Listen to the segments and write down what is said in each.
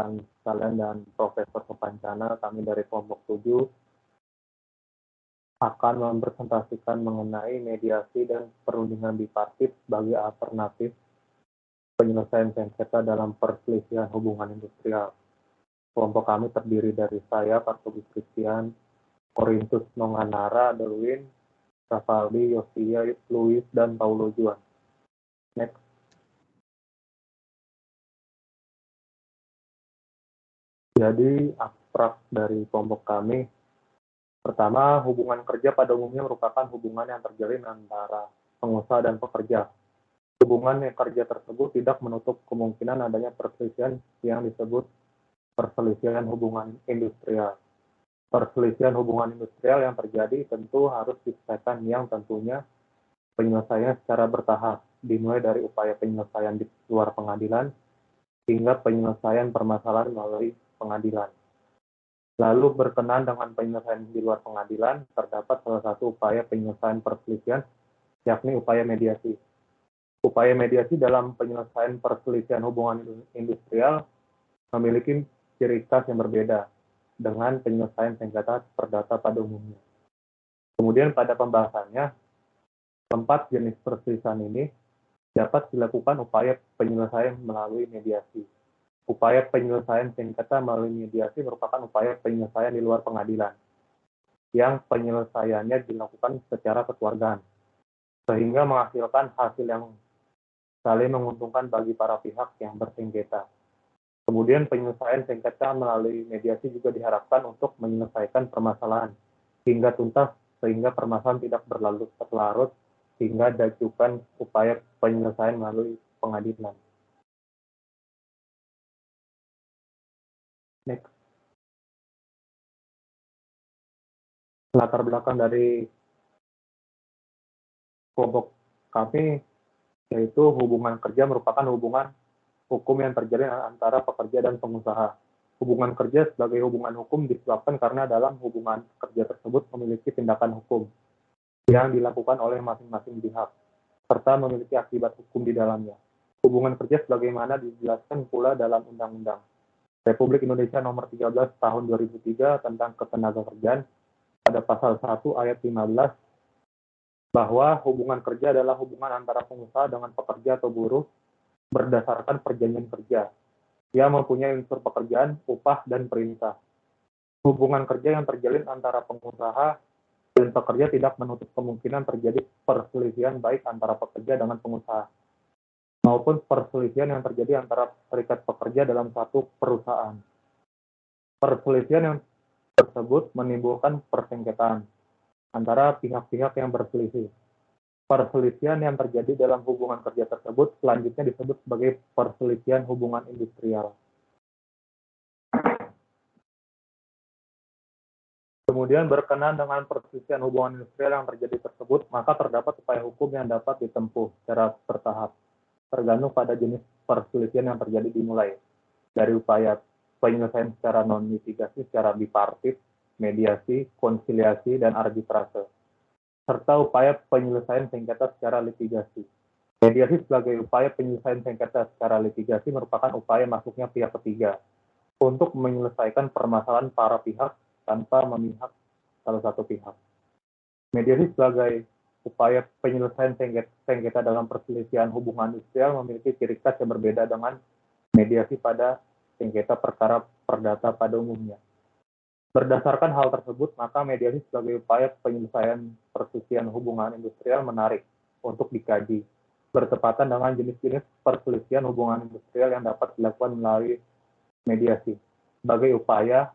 rekan sekalian dan Profesor Kepancana, kami dari kelompok 7 akan mempresentasikan mengenai mediasi dan perundingan bipartit sebagai alternatif penyelesaian sengketa dalam perselisihan hubungan industrial. Kelompok kami terdiri dari saya, Partogi Christian, Corinthus Nonganara, Delwin, Ravaldi, Yosia, Luis, dan Paulo Juan. Next. Jadi, abstrak dari kelompok kami, pertama, hubungan kerja pada umumnya merupakan hubungan yang terjalin antara pengusaha dan pekerja. Hubungan kerja tersebut tidak menutup kemungkinan adanya perselisihan yang disebut perselisihan hubungan industrial. Perselisihan hubungan industrial yang terjadi tentu harus diselesaikan yang tentunya penyelesaiannya secara bertahap, dimulai dari upaya penyelesaian di luar pengadilan hingga penyelesaian permasalahan melalui pengadilan. Lalu berkenaan dengan penyelesaian di luar pengadilan, terdapat salah satu upaya penyelesaian perselisihan, yakni upaya mediasi. Upaya mediasi dalam penyelesaian perselisihan hubungan industrial memiliki ciri khas yang berbeda dengan penyelesaian sengketa perdata pada umumnya. Kemudian pada pembahasannya, 4 jenis perselisihan ini dapat dilakukan upaya penyelesaian melalui mediasi. Upaya penyelesaian sengketa melalui mediasi merupakan upaya penyelesaian di luar pengadilan, yang penyelesaiannya dilakukan secara kekeluargaan, sehingga menghasilkan hasil yang saling menguntungkan bagi para pihak yang bersengketa. Kemudian penyelesaian sengketa melalui mediasi juga diharapkan untuk menyelesaikan permasalahan hingga tuntas, sehingga permasalahan tidak berlarut-larut hingga diajukan upaya penyelesaian melalui pengadilan. Next. Latar belakang dari kelompok kami yaitu hubungan kerja merupakan hubungan hukum yang terjalin antara pekerja dan pengusaha. Hubungan kerja sebagai hubungan hukum disebabkan karena dalam hubungan kerja tersebut memiliki tindakan hukum yang dilakukan oleh masing-masing pihak, serta memiliki akibat hukum di dalamnya. Hubungan kerja sebagaimana dijelaskan pula dalam Undang-Undang Republik Indonesia Nomor 13 Tahun 2003 tentang Ketenagakerjaan pada pasal 1 ayat 15 bahwa hubungan kerja adalah hubungan antara pengusaha dengan pekerja atau buruh berdasarkan perjanjian kerja yang mempunyai unsur pekerjaan, upah, dan perintah. Hubungan kerja yang terjalin antara pengusaha dan pekerja tidak menutup kemungkinan terjadi perselisihan baik antara pekerja dengan pengusaha maupun perselisihan yang terjadi antara serikat pekerja dalam satu perusahaan. Perselisihan yang tersebut menimbulkan persengketaan antara pihak-pihak yang berselisih. Perselisihan yang terjadi dalam hubungan kerja tersebut selanjutnya disebut sebagai perselisihan hubungan industrial. Kemudian berkenaan dengan perselisihan hubungan industrial yang terjadi tersebut, maka terdapat upaya hukum yang dapat ditempuh secara bertahap, tergantung pada jenis perselisihan yang terjadi dimulai dari upaya penyelesaian secara non-litigasi, secara bipartit, mediasi, konsiliasi, dan arbitrase, serta upaya penyelesaian sengketa secara litigasi. Mediasi sebagai upaya penyelesaian sengketa secara litigasi merupakan upaya masuknya pihak ketiga untuk menyelesaikan permasalahan para pihak tanpa memihak salah satu pihak. Mediasi sebagai upaya penyelesaian sengketa dalam perselisihan hubungan industrial memiliki ciri khas yang berbeda dengan mediasi pada sengketa perkara perdata pada umumnya. Berdasarkan hal tersebut, maka mediasi sebagai upaya penyelesaian perselisihan hubungan industrial menarik untuk dikaji, bertepatan dengan jenis-jenis perselisihan hubungan industrial yang dapat dilakukan melalui mediasi, sebagai upaya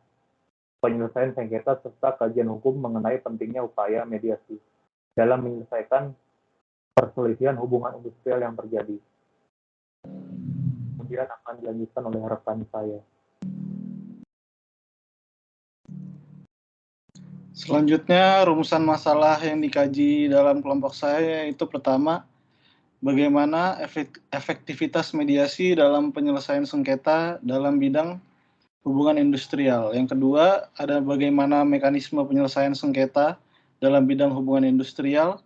penyelesaian sengketa serta kajian hukum mengenai pentingnya upaya mediasi dalam menyelesaikan perselisihan hubungan industrial yang terjadi. Kemudian akan dilanjutkan oleh rekan saya. Selanjutnya, rumusan masalah yang dikaji dalam kelompok saya yaitu pertama, bagaimana efektivitas mediasi dalam penyelesaian sengketa dalam bidang hubungan industrial. Yang kedua, ada bagaimana mekanisme penyelesaian sengketa dalam bidang hubungan industrial.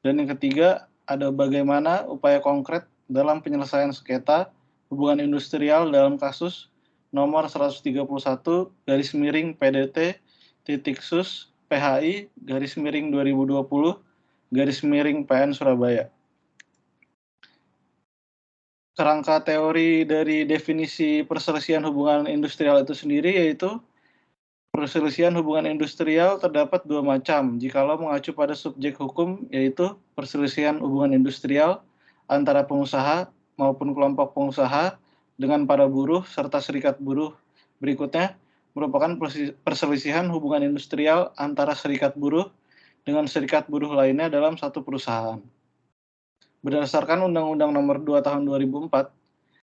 Dan yang ketiga, ada bagaimana upaya konkret dalam penyelesaian sengketa hubungan industrial dalam kasus nomor 131/PDT-SUS/PHI/2020/PN Surabaya. Kerangka teori dari definisi perselisihan hubungan industrial itu sendiri yaitu perselisihan hubungan industrial terdapat dua macam jikalau mengacu pada subjek hukum, yaitu perselisihan hubungan industrial antara pengusaha maupun kelompok pengusaha dengan para buruh serta serikat buruh. Berikutnya merupakan perselisihan hubungan industrial antara serikat buruh dengan serikat buruh lainnya dalam satu perusahaan. Berdasarkan Undang-Undang Nomor 2 Tahun 2004,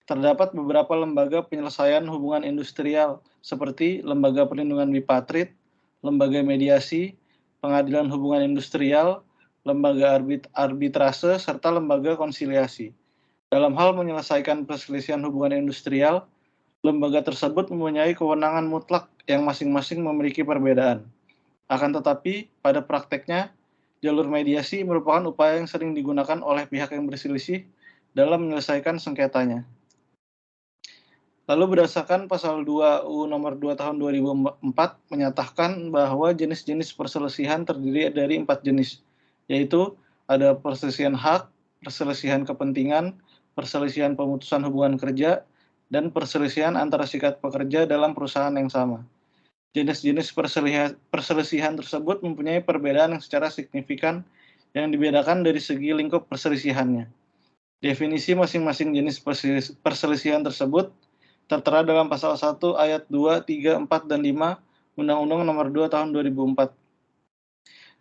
terdapat beberapa lembaga penyelesaian hubungan industrial seperti Lembaga Perlindungan Bipatrit, Lembaga Mediasi, Pengadilan Hubungan Industrial, Lembaga Arbitrase, serta Lembaga Konsiliasi. Dalam hal menyelesaikan perselisihan hubungan industrial, lembaga tersebut mempunyai kewenangan mutlak yang masing-masing memiliki perbedaan. Akan tetapi, pada prakteknya, jalur mediasi merupakan upaya yang sering digunakan oleh pihak yang berselisih dalam menyelesaikan sengketanya. Lalu berdasarkan pasal 2 UU nomor 2 tahun 2004 menyatakan bahwa jenis-jenis perselisihan terdiri dari 4 jenis, yaitu ada perselisihan hak, perselisihan kepentingan, perselisihan pemutusan hubungan kerja, dan perselisihan antara serikat pekerja dalam perusahaan yang sama. Jenis-jenis perselisihan tersebut mempunyai perbedaan yang secara signifikan yang dibedakan dari segi lingkup perselisihannya. Definisi masing-masing jenis perselisihan tersebut tertera dalam pasal 1 ayat 2, 3, 4, dan 5 Undang-Undang Nomor 2 Tahun 2004.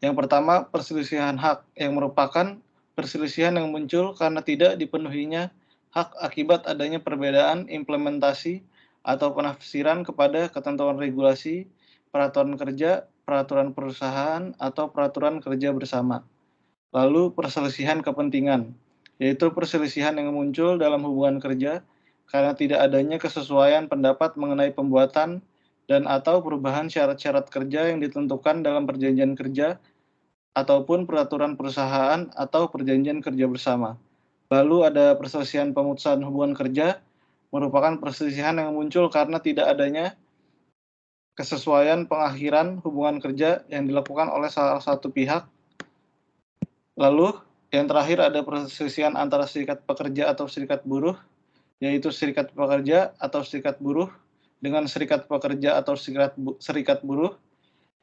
Yang pertama, perselisihan hak, yang merupakan perselisihan yang muncul karena tidak dipenuhinya hak akibat adanya perbedaan implementasi atau penafsiran kepada ketentuan regulasi, peraturan kerja, peraturan perusahaan, atau peraturan kerja bersama. Lalu perselisihan kepentingan, yaitu perselisihan yang muncul dalam hubungan kerja karena tidak adanya kesesuaian pendapat mengenai pembuatan dan atau perubahan syarat-syarat kerja yang ditentukan dalam perjanjian kerja ataupun peraturan perusahaan atau perjanjian kerja bersama. Lalu ada perselisihan pemutusan hubungan kerja, merupakan perselisihan yang muncul karena tidak adanya kesesuaian pengakhiran hubungan kerja yang dilakukan oleh salah satu pihak. Lalu yang terakhir ada perselisihan antara serikat pekerja atau serikat buruh, yaitu serikat pekerja atau serikat buruh dengan serikat pekerja atau serikat buruh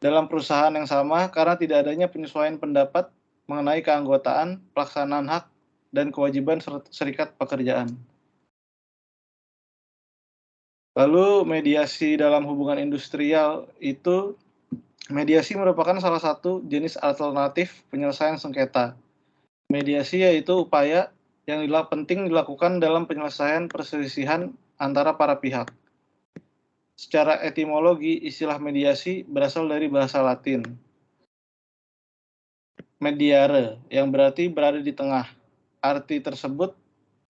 dalam perusahaan yang sama karena tidak adanya penyesuaian pendapat mengenai keanggotaan, pelaksanaan hak, dan kewajiban serikat pekerjaan. Lalu mediasi dalam hubungan industrial itu, mediasi merupakan salah satu jenis alternatif penyelesaian sengketa. Mediasi yaitu upaya yang penting dilakukan dalam penyelesaian perselisihan antara para pihak. Secara etimologi, istilah mediasi berasal dari bahasa Latin mediare, yang berarti berada di tengah. Arti tersebut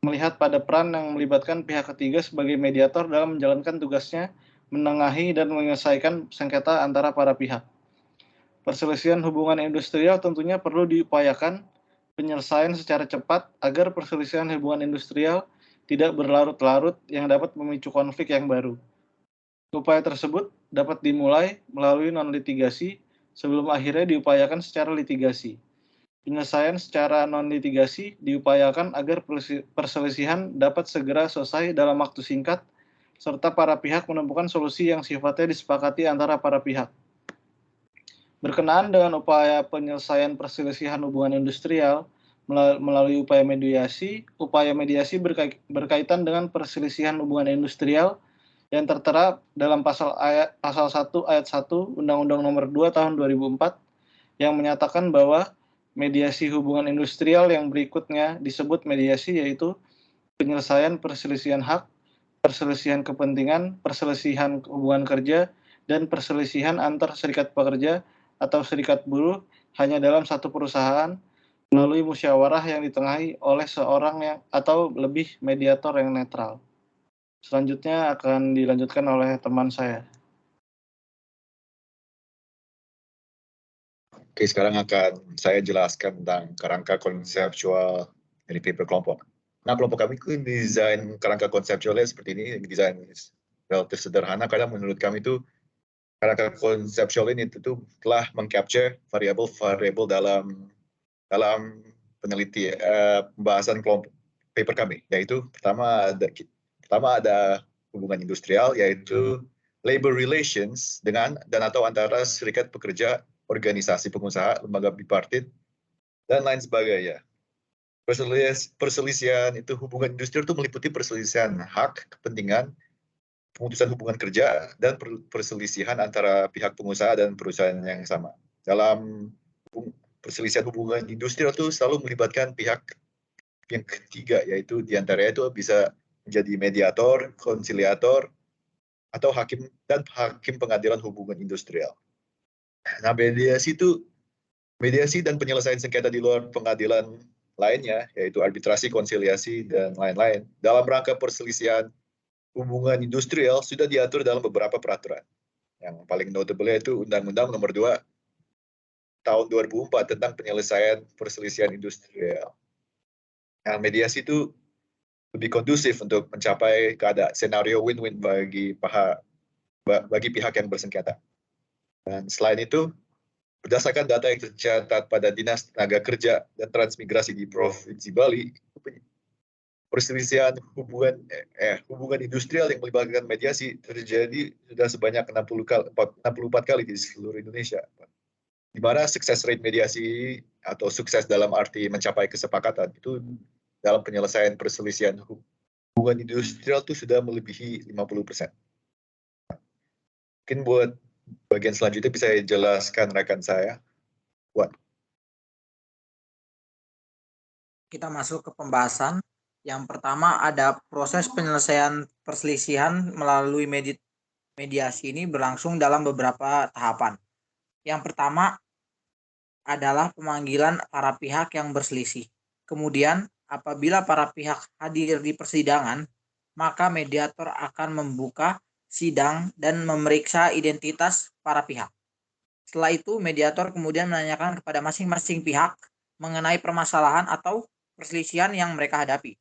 melihat pada peran yang melibatkan pihak ketiga sebagai mediator dalam menjalankan tugasnya menengahi dan menyelesaikan sengketa antara para pihak. Perselisihan hubungan industrial tentunya perlu diupayakan penyelesaian secara cepat agar perselisihan hubungan industrial tidak berlarut-larut yang dapat memicu konflik yang baru. Upaya tersebut dapat dimulai melalui non-litigasi sebelum akhirnya diupayakan secara litigasi. Penyelesaian secara non-litigasi diupayakan agar perselisihan dapat segera selesai dalam waktu singkat, serta para pihak menemukan solusi yang sifatnya disepakati antara para pihak. Berkenaan dengan upaya penyelesaian perselisihan hubungan industrial melalui upaya mediasi berkaitan dengan perselisihan hubungan industrial yang tertera dalam pasal 1 ayat 1 Undang-Undang Nomor 2 Tahun 2004 yang menyatakan bahwa mediasi hubungan industrial yang berikutnya disebut mediasi, yaitu penyelesaian perselisihan hak, perselisihan kepentingan, perselisihan hubungan kerja, dan perselisihan antar serikat pekerja atau serikat buruh hanya dalam satu perusahaan melalui musyawarah yang ditengahi oleh seorang atau lebih mediator yang netral. Selanjutnya akan dilanjutkan oleh teman saya. Oke, sekarang akan saya jelaskan tentang kerangka konseptual dari paper kelompok. Nah, kelompok kami itu desain kerangka konseptualnya seperti ini, desain relatif sederhana karena menurut kami itu kerangka konseptual ini itu telah mengcapture variabel-variabel dalam pembahasan kelompok paper kami, yaitu pertama ada hubungan industrial, yaitu labor relations dengan dan atau antara serikat pekerja, organisasi pengusaha, lembaga bipartit, dan lain sebagainya. Perselisihan itu hubungan industrial itu meliputi perselisihan hak, kepentingan, pemutusan hubungan kerja, dan perselisihan antara pihak pengusaha dan perusahaan yang sama. Dalam perselisihan hubungan industrial itu selalu melibatkan pihak yang ketiga, yaitu diantaranya itu bisa menjadi mediator, konsiliator, atau hakim pengadilan hubungan industrial. Nah, mediasi dan penyelesaian sengketa di luar pengadilan lainnya, yaitu arbitrasi, konsiliasi, dan lain-lain, dalam rangka perselisihan hubungan industrial sudah diatur dalam beberapa peraturan. Yang paling notable yaitu Undang-Undang Nomor 2 tahun 2004 tentang penyelesaian perselisihan industrial. Nah, mediasi itu lebih kondusif untuk mencapai senario win-win bagi pihak yang bersengketa. Dan selain itu, berdasarkan data yang tercatat pada Dinas Tenaga Kerja dan Transmigrasi di Provinsi Bali, perselisihan hubungan industrial yang melibatkan mediasi terjadi sudah sebanyak 64 kali di seluruh Indonesia. Di mana sukses rate mediasi atau sukses dalam arti mencapai kesepakatan itu dalam penyelesaian perselisihan hubungan industrial itu sudah melebihi 50%. Mungkin buat bagian selanjutnya bisa jelaskan rekan saya. Wan. Kita masuk ke pembahasan. Yang pertama ada proses penyelesaian perselisihan melalui mediasi ini berlangsung dalam beberapa tahapan. Yang pertama adalah pemanggilan para pihak yang berselisih. Kemudian apabila para pihak hadir di persidangan, maka mediator akan membuka sidang dan memeriksa identitas para pihak. Setelah itu, mediator kemudian menanyakan kepada masing-masing pihak mengenai permasalahan atau perselisihan yang mereka hadapi.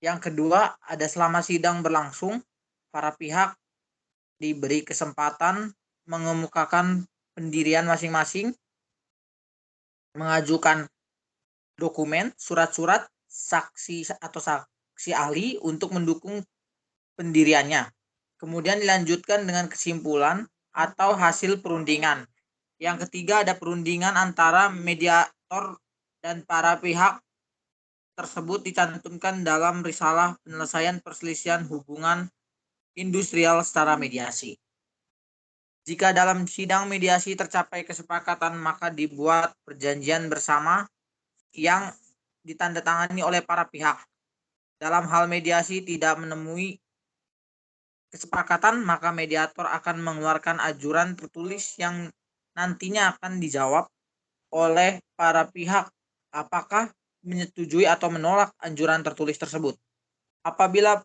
Yang kedua, ada selama sidang berlangsung, para pihak diberi kesempatan mengemukakan pendirian masing-masing, mengajukan dokumen, surat-surat, saksi atau saksi ahli untuk mendukung pendiriannya. Kemudian dilanjutkan dengan kesimpulan atau hasil perundingan. Yang ketiga ada perundingan antara mediator dan para pihak tersebut dicantumkan dalam risalah penyelesaian perselisihan hubungan industrial secara mediasi. Jika dalam sidang mediasi tercapai kesepakatan, maka dibuat perjanjian bersama yang ditandatangani oleh para pihak. Dalam hal mediasi tidak menemui kesepakatan, maka mediator akan mengeluarkan ajuran tertulis yang nantinya akan dijawab oleh para pihak apakah menyetujui atau menolak anjuran tertulis tersebut. Apabila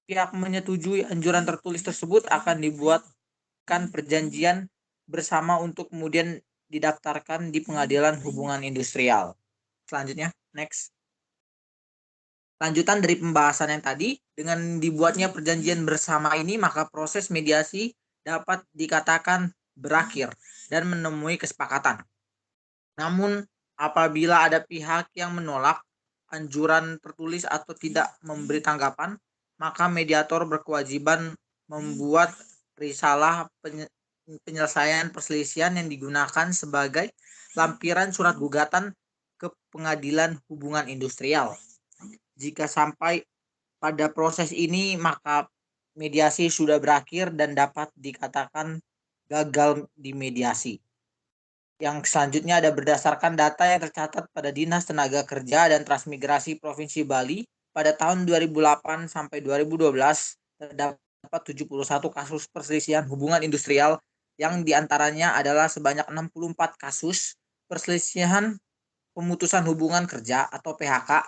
pihak menyetujui anjuran tertulis tersebut, akan dibuatkan perjanjian bersama untuk kemudian didaftarkan di pengadilan hubungan industrial. Selanjutnya, next. Lanjutan dari pembahasan yang tadi, dengan dibuatnya perjanjian bersama ini, maka proses mediasi dapat dikatakan berakhir dan menemui kesepakatan. Namun, apabila ada pihak yang menolak anjuran tertulis atau tidak memberi tanggapan, maka mediator berkewajiban membuat risalah penyelesaian perselisihan yang digunakan sebagai lampiran surat gugatan ke pengadilan hubungan industrial. Jika sampai pada proses ini, maka mediasi sudah berakhir dan dapat dikatakan gagal di mediasi. Yang selanjutnya ada berdasarkan data yang tercatat pada Dinas Tenaga Kerja dan Transmigrasi Provinsi Bali pada tahun 2008 sampai 2012 terdapat 71 kasus perselisihan hubungan industrial yang diantaranya adalah sebanyak 64 kasus perselisihan pemutusan hubungan kerja atau PHK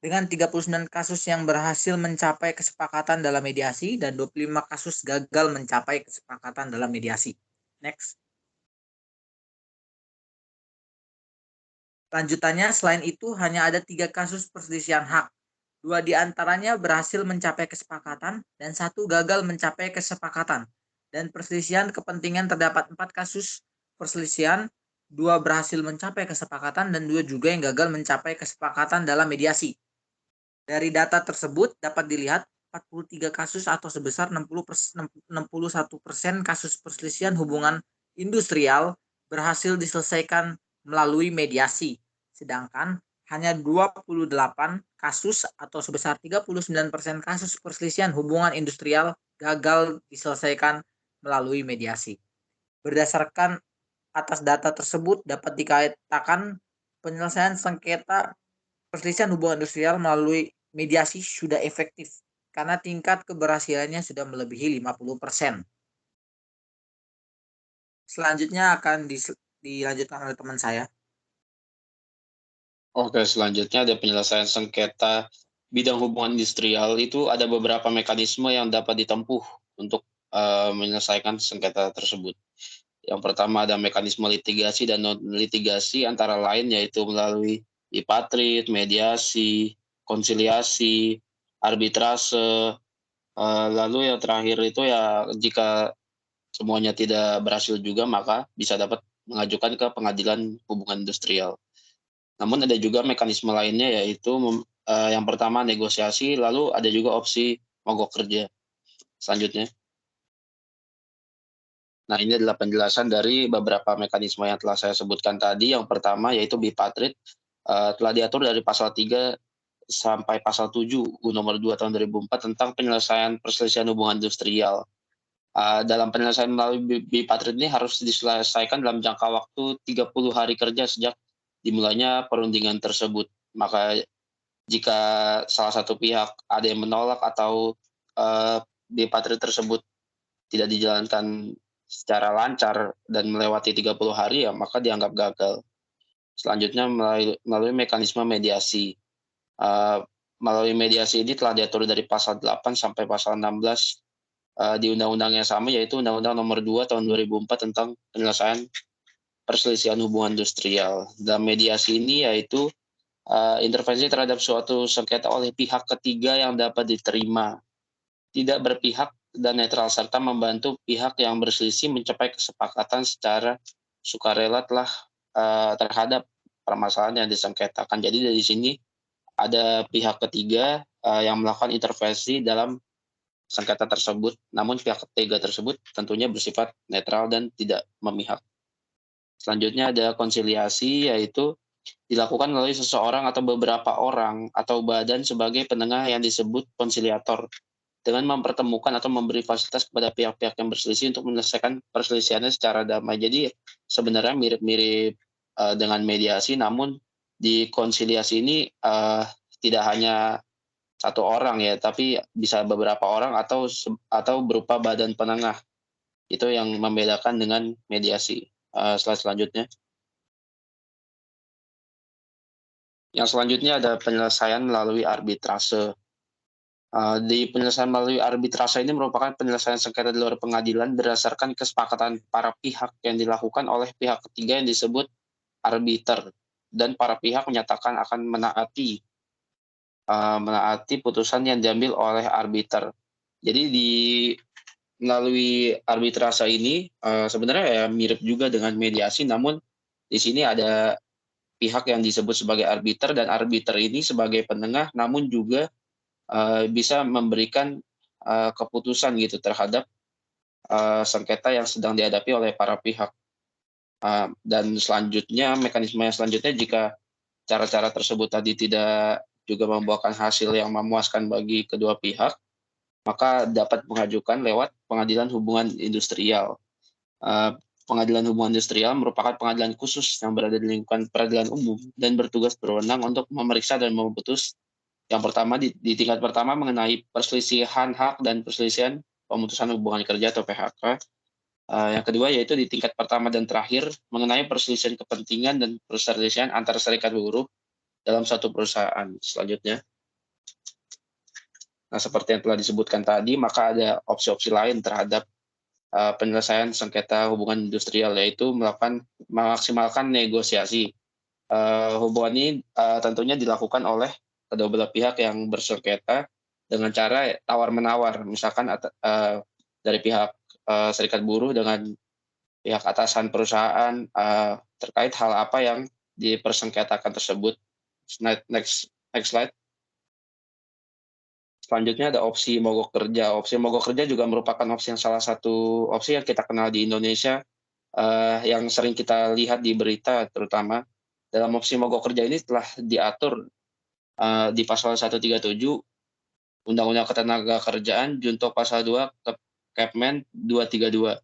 dengan 39 kasus yang berhasil mencapai kesepakatan dalam mediasi dan 25 kasus gagal mencapai kesepakatan dalam mediasi. Next. Lanjutannya, selain itu hanya ada 3 kasus perselisihan hak. 2 di antaranya berhasil mencapai kesepakatan dan 1 gagal mencapai kesepakatan. Dan perselisihan kepentingan terdapat 4 kasus perselisihan, 2 berhasil mencapai kesepakatan dan 2 juga yang gagal mencapai kesepakatan dalam mediasi. Dari data tersebut dapat dilihat 43 kasus atau sebesar 61% kasus perselisihan hubungan industrial berhasil diselesaikan melalui mediasi, sedangkan hanya 28 kasus atau sebesar 39% kasus perselisihan hubungan industrial gagal diselesaikan melalui mediasi. Berdasarkan atas data tersebut dapat dikatakan penyelesaian sengketa perselisihan hubungan industrial melalui mediasi sudah efektif karena tingkat keberhasilannya sudah melebihi 50%. Selanjutnya akan dilanjutkan oleh teman saya. Oke, selanjutnya ada penyelesaian sengketa bidang hubungan industrial. Itu ada beberapa mekanisme yang dapat ditempuh untuk menyelesaikan sengketa tersebut. Yang pertama ada mekanisme litigasi dan non-litigasi, antara lain yaitu melalui bipartit, mediasi, konsiliasi, arbitrase. Lalu yang terakhir itu ya jika semuanya tidak berhasil juga maka bisa dapat mengajukan ke pengadilan hubungan industrial. Namun ada juga mekanisme lainnya yaitu yang pertama negosiasi, lalu ada juga opsi mogok kerja. Selanjutnya. Nah, ini adalah penjelasan dari beberapa mekanisme yang telah saya sebutkan tadi. Yang pertama yaitu bipartit, telah diatur dari pasal 3 sampai pasal 7 UU nomor 2 tahun 2004 tentang penyelesaian perselisihan hubungan industrial. Dalam penyelesaian melalui bipartit ini harus diselesaikan dalam jangka waktu 30 hari kerja sejak dimulainya perundingan tersebut. Maka jika salah satu pihak ada yang menolak atau bipartit tersebut tidak dijalankan secara lancar dan melewati 30 hari ya maka dianggap gagal. Selanjutnya melalui mekanisme mediasi. Melalui mediasi ini telah diatur dari pasal 8 sampai pasal 16 di undang-undang yang sama yaitu Undang-Undang nomor 2 tahun 2004 tentang penyelesaian perselisihan hubungan industrial. Dalam mediasi ini yaitu intervensi terhadap suatu sengketa oleh pihak ketiga yang dapat diterima, tidak berpihak dan netral, serta membantu pihak yang berselisih mencapai kesepakatan secara sukarela terhadap permasalahan yang disengketakan. Jadi dari sini ada pihak ketiga yang melakukan intervensi dalam sengketa tersebut, namun pihak ketiga tersebut tentunya bersifat netral dan tidak memihak. Selanjutnya ada konsiliasi, yaitu dilakukan melalui seseorang atau beberapa orang atau badan sebagai penengah yang disebut konsiliator, dengan mempertemukan atau memberi fasilitas kepada pihak-pihak yang berselisih untuk menyelesaikan perselisihannya secara damai. Jadi sebenarnya mirip-mirip dengan mediasi, namun di konsiliasi ini tidak hanya satu orang ya, tapi bisa beberapa orang atau berupa badan penengah. Itu yang membedakan dengan mediasi. Selanjutnya. Yang selanjutnya ada penyelesaian melalui arbitrase. Di penyelesaian melalui arbitrase ini merupakan penyelesaian sengketa di luar pengadilan berdasarkan kesepakatan para pihak yang dilakukan oleh pihak ketiga yang disebut arbiter, dan para pihak menyatakan akan menaati putusan yang diambil oleh arbiter. Jadi melalui arbitrase ini sebenarnya ya mirip juga dengan mediasi, namun di sini ada pihak yang disebut sebagai arbiter, dan arbiter ini sebagai penengah namun juga bisa memberikan keputusan gitu terhadap sengketa yang sedang dihadapi oleh para pihak. Dan selanjutnya, mekanisme yang selanjutnya, jika cara-cara tersebut tadi tidak juga membuahkan hasil yang memuaskan bagi kedua pihak, maka dapat mengajukan lewat pengadilan hubungan industrial. Pengadilan hubungan industrial merupakan pengadilan khusus yang berada di lingkungan peradilan umum dan bertugas berwenang untuk memeriksa dan memutus yang pertama di tingkat pertama mengenai perselisihan hak dan perselisihan pemutusan hubungan kerja atau PHK. Yang kedua yaitu di tingkat pertama dan terakhir mengenai perselisihan kepentingan dan perselisihan antar serikat buruh dalam satu perusahaan. Selanjutnya. Nah, seperti yang telah disebutkan tadi, maka ada opsi-opsi lain terhadap penyelesaian sengketa hubungan industrial, yaitu memaksimalkan negosiasi. Hubungan ini tentunya dilakukan oleh kedua belah pihak yang bersengketa dengan cara tawar-menawar, misalkan dari pihak serikat buruh dengan pihak atasan perusahaan terkait hal apa yang dipersengketakan tersebut. Next slide. Selanjutnya ada opsi mogok kerja. Opsi mogok kerja juga merupakan opsi yang salah satu opsi yang kita kenal di Indonesia, yang sering kita lihat di berita terutama. Dalam opsi mogok kerja ini telah diatur di pasal 137 Undang-Undang Ketenagakerjaan junto pasal 2 Kepmen 232.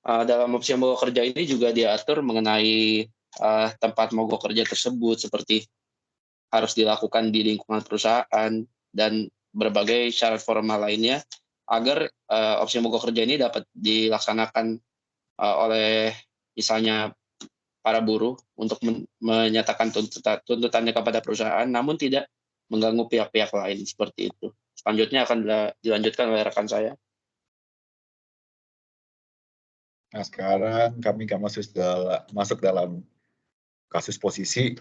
Dalam opsi mogok kerja ini juga diatur mengenai tempat mogok kerja tersebut, seperti harus dilakukan di lingkungan perusahaan dan berbagai syarat formal lainnya agar opsi mogok kerja ini dapat dilaksanakan oleh misalnya para buruh untuk menyatakan tuntutannya kepada perusahaan, namun tidak mengganggu pihak-pihak lain, seperti itu. Selanjutnya akan dilanjutkan oleh rekan saya. Nah, sekarang kami masuk dalam kasus posisi.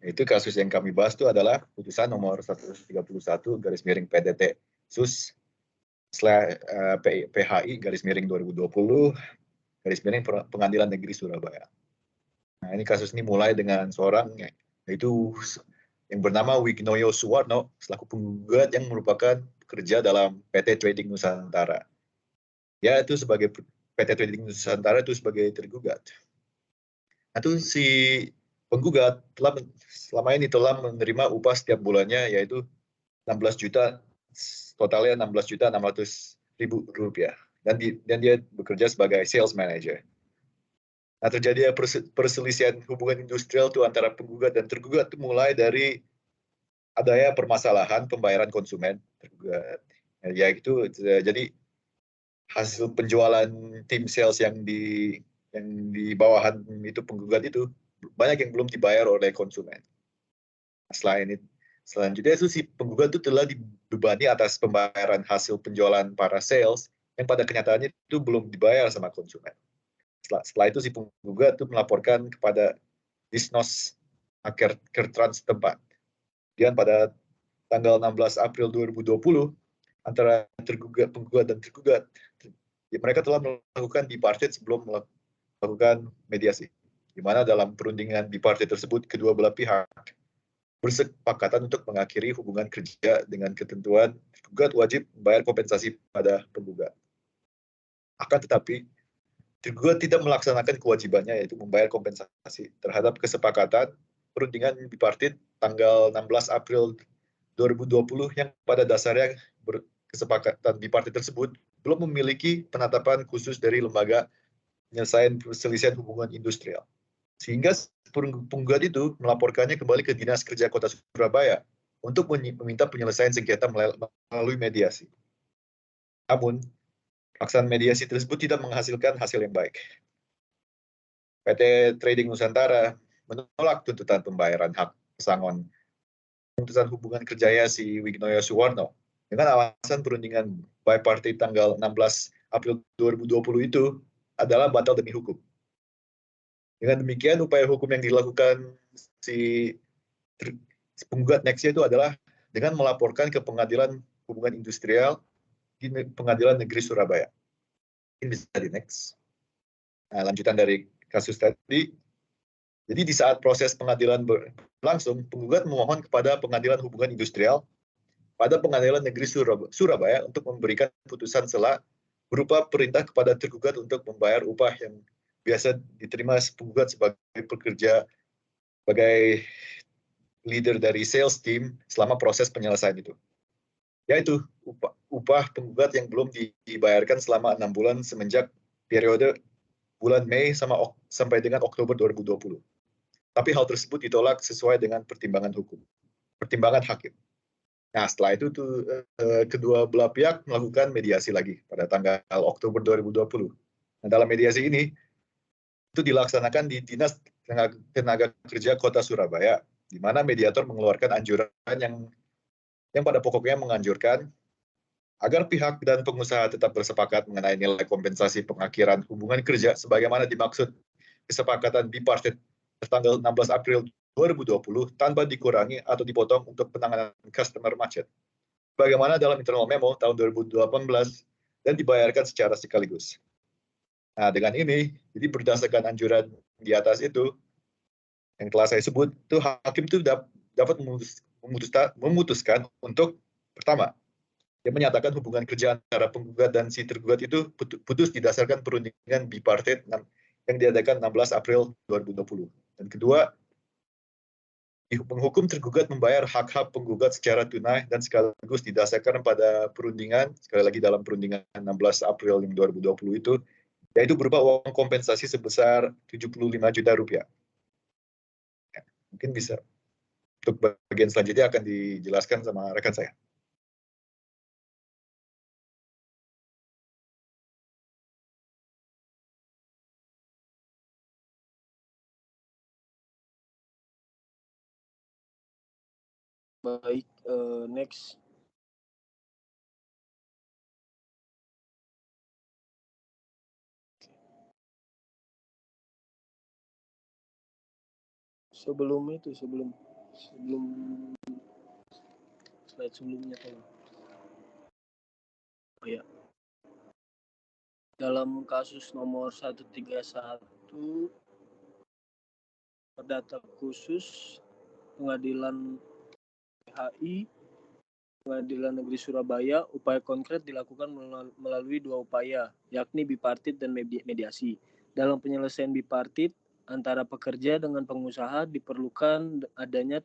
Itu kasus yang kami bahas itu adalah putusan nomor 131/PDT SUS PHI /2020 Pengadilan Negeri Surabaya. Nah, ini kasus ini mulai dengan seorang yaitu yang bernama Wignoyo Suwarno selaku penggugat yang merupakan pekerja dalam PT Trading Nusantara. Ya, itu sebagai PT Trading Nusantara itu sebagai tergugat. Nah, itu si penggugat selama ini telah menerima upah setiap bulannya yaitu 16 juta, totalnya 16.600.000 rupiah. Dan dia bekerja sebagai sales manager. Nah, terjadi perselisihan hubungan industrial itu antara penggugat dan tergugat itu mulai dari adanya permasalahan pembayaran konsumen tergugat. Yaitu jadi hasil penjualan tim sales yang di bawahan itu penggugat itu banyak yang belum dibayar oleh konsumen. Selanjutnya itu si penggugat itu telah dibebani atas pembayaran hasil penjualan para sales yang pada kenyataannya itu belum dibayar sama konsumen. Setelah itu si penggugat itu melaporkan kepada Disnos Kertrans tempat. Dan pada tanggal 16 April 2020 antara penggugat dan tergugat, mereka telah melakukan bipartit sebelum melakukan mediasi, di mana dalam perundingan bipartit tersebut kedua belah pihak bersepakatan untuk mengakhiri hubungan kerja dengan ketentuan tergugat wajib membayar kompensasi pada penggugat. Akan tetapi tergugat tidak melaksanakan kewajibannya yaitu membayar kompensasi terhadap kesepakatan perundingan bipartit tanggal 16 April 2020 yang pada dasarnya kesepakatan bipartit tersebut belum memiliki penetapan khusus dari lembaga penyelesaian perselisihan hubungan industrial. Sehingga penggugat itu melaporkannya kembali ke Dinas Kerja Kota Surabaya untuk meminta penyelesaian sengketa melalui mediasi. Namun, pelaksanaan mediasi tersebut tidak menghasilkan hasil yang baik. PT Trading Nusantara menolak tuntutan pembayaran hak pesangon tuntutan hubungan kerjanya si Wignoyo Suwarno dengan alasan perundingan bipartit tanggal 16 April 2020 itu adalah batal demi hukum. Dengan demikian, upaya hukum yang dilakukan si penggugat nextnya itu adalah dengan melaporkan ke Pengadilan Hubungan Industrial di Pengadilan Negeri Surabaya. Ini bisa di next. Nah, lanjutan dari kasus tadi. Jadi di saat proses pengadilan berlangsung, penggugat memohon kepada Pengadilan Hubungan Industrial pada Pengadilan Negeri Surabaya untuk memberikan putusan sela berupa perintah kepada tergugat untuk membayar upah yang biasa diterima penggugat sebagai pekerja, sebagai leader dari sales team selama proses penyelesaian itu. Yaitu upah penggugat yang belum dibayarkan selama 6 bulan semenjak periode bulan Mei sampai dengan Oktober 2020. Tapi hal tersebut ditolak sesuai dengan pertimbangan hakim. Nah, setelah itu kedua belah pihak melakukan mediasi lagi pada tanggal Oktober 2020. Nah, dalam mediasi ini itu dilaksanakan di Dinas Tenaga Kerja Kota Surabaya, di mana mediator mengeluarkan anjuran yang pada pokoknya menganjurkan agar pihak dan pengusaha tetap bersepakat mengenai nilai kompensasi pengakhiran hubungan kerja sebagaimana dimaksud kesepakatan bipartit tanggal 16 April 2020 tanpa dikurangi atau dipotong untuk penanganan customer macet. Bagaimana dalam internal memo tahun 2018 dan dibayarkan secara sekaligus. Nah, dengan ini, jadi berdasarkan anjuran di atas itu, yang telah saya sebut, itu hakim itu dapat memutuskan untuk, pertama, dia menyatakan hubungan kerja antara penggugat dan si tergugat itu putus didasarkan perundingan bipartit yang diadakan 16 April 2020. Dan kedua, menghukum tergugat membayar hak-hak penggugat secara tunai dan sekaligus didasarkan pada perundingan, sekali lagi dalam perundingan 16 April 2020 itu, yaitu berupa uang kompensasi sebesar 75 juta rupiah. Ya, mungkin bisa. Untuk bagian selanjutnya akan dijelaskan sama rekan saya. Baik, next. Sebelum slide sebelumnya tolong. Oh ya. Dalam kasus nomor 131 perdata khusus Pengadilan HI Pengadilan Negeri Surabaya, upaya konkret dilakukan melalui dua upaya, yakni bipartit dan mediasi. Dalam penyelesaian bipartit antara pekerja dengan pengusaha diperlukan adanya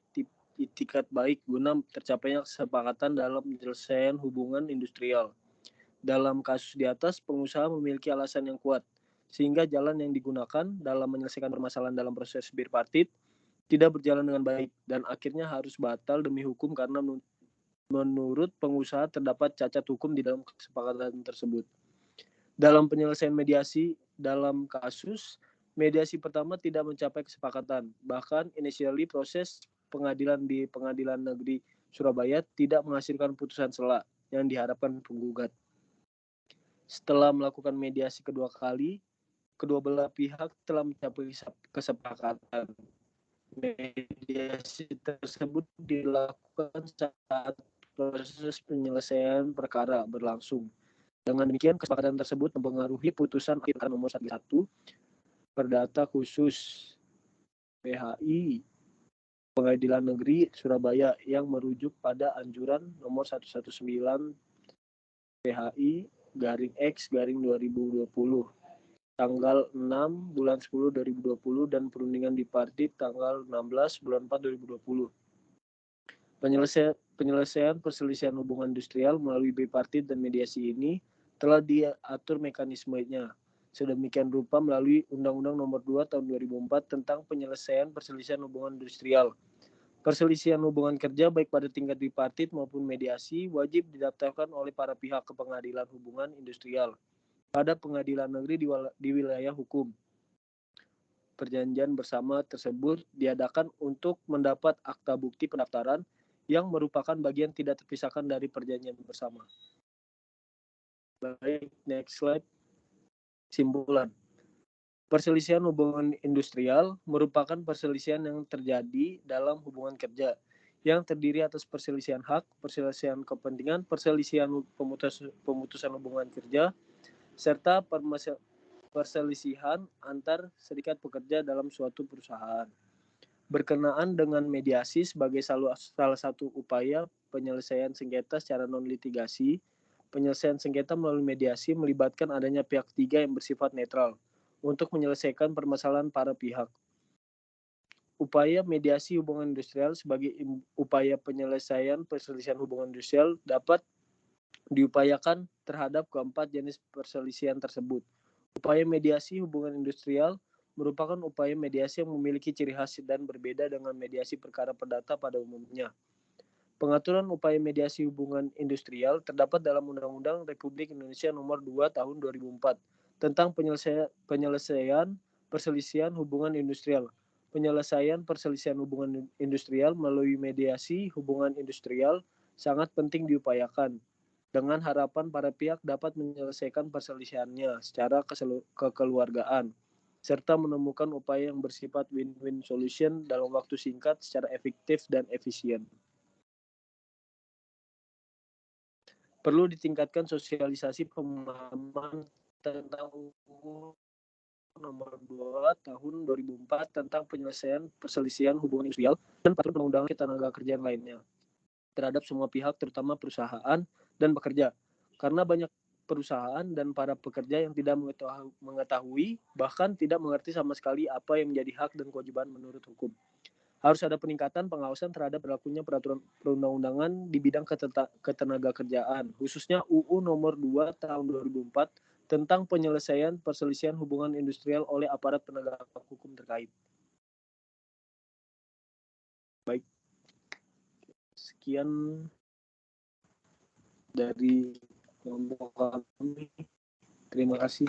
itikat baik guna tercapainya kesepakatan dalam penyelesaian hubungan industrial. Dalam kasus di atas, pengusaha memiliki alasan yang kuat, sehingga jalan yang digunakan dalam menyelesaikan permasalahan dalam proses bipartit tidak berjalan dengan baik dan akhirnya harus batal demi hukum karena menurut pengusaha terdapat cacat hukum di dalam kesepakatan tersebut. Dalam penyelesaian mediasi dalam kasus, mediasi pertama tidak mencapai kesepakatan. Bahkan initially proses pengadilan di Pengadilan Negeri Surabaya tidak menghasilkan putusan sela yang diharapkan penggugat. Setelah melakukan mediasi kedua kali, kedua belah pihak telah mencapai kesepakatan. Mediasi tersebut dilakukan saat proses penyelesaian perkara berlangsung. Dengan demikian, kesepakatan tersebut mempengaruhi putusan akhir nomor 1 Perdata Khusus PHI Pengadilan Negeri Surabaya yang merujuk pada anjuran nomor 119 PHI /X 2020 tanggal 6 bulan 10 2020 dan perundingan bipartit tanggal 16 bulan 4 2020. Penyelesaian perselisihan hubungan industrial melalui bipartit dan mediasi ini telah diatur mekanismenya sedemikian rupa melalui Undang-Undang Nomor 2 Tahun 2004 tentang penyelesaian perselisihan hubungan industrial. Perselisihan hubungan kerja baik pada tingkat bipartit maupun mediasi wajib didaftarkan oleh para pihak ke Pengadilan Hubungan Industrial pada pengadilan negeri di wilayah hukum. Perjanjian bersama tersebut diadakan untuk mendapat akta bukti pendaftaran yang merupakan bagian tidak terpisahkan dari perjanjian bersama. Baik, next slide. Simpulan. Perselisihan hubungan industrial merupakan perselisihan yang terjadi dalam hubungan kerja yang terdiri atas perselisihan hak, perselisihan kepentingan, perselisihan pemutusan hubungan kerja, serta perselisihan antar serikat pekerja dalam suatu perusahaan. Berkenaan dengan mediasi sebagai salah satu upaya penyelesaian sengketa secara non-litigasi, penyelesaian sengketa melalui mediasi melibatkan adanya pihak ketiga yang bersifat netral untuk menyelesaikan permasalahan para pihak. Upaya mediasi hubungan industrial sebagai upaya penyelesaian perselisihan hubungan industrial dapat diupayakan terhadap keempat jenis perselisihan tersebut. Upaya mediasi hubungan industrial merupakan upaya mediasi yang memiliki ciri khas dan berbeda dengan mediasi perkara perdata pada umumnya. Pengaturan upaya mediasi hubungan industrial terdapat dalam Undang-Undang Republik Indonesia Nomor 2 Tahun 2004 tentang penyelesaian perselisihan hubungan industrial. Penyelesaian perselisihan hubungan industrial melalui mediasi hubungan industrial sangat penting diupayakan dengan harapan para pihak dapat menyelesaikan perselisihannya secara kekeluargaan. serta menemukan upaya yang bersifat win-win solution dalam waktu singkat secara efektif dan efisien. Perlu ditingkatkan sosialisasi pemahaman tentang UU Nomor 2 Tahun 2004 tentang penyelesaian perselisihan hubungan industrial dan peraturan undang-undang ketenagakerjaan lainnya terhadap semua pihak, terutama perusahaan dan pekerja. Karena banyak perusahaan dan para pekerja yang tidak mengetahui, bahkan tidak mengerti sama sekali apa yang menjadi hak dan kewajiban menurut hukum. Harus ada peningkatan pengawasan terhadap berlakunya peraturan perundang-undangan di bidang ketenagakerjaan, khususnya UU Nomor 2 Tahun 2004 tentang penyelesaian perselisihan hubungan industrial oleh aparat penegak hukum terkait. Baik. Sekian dari kelompok kami. Terima kasih.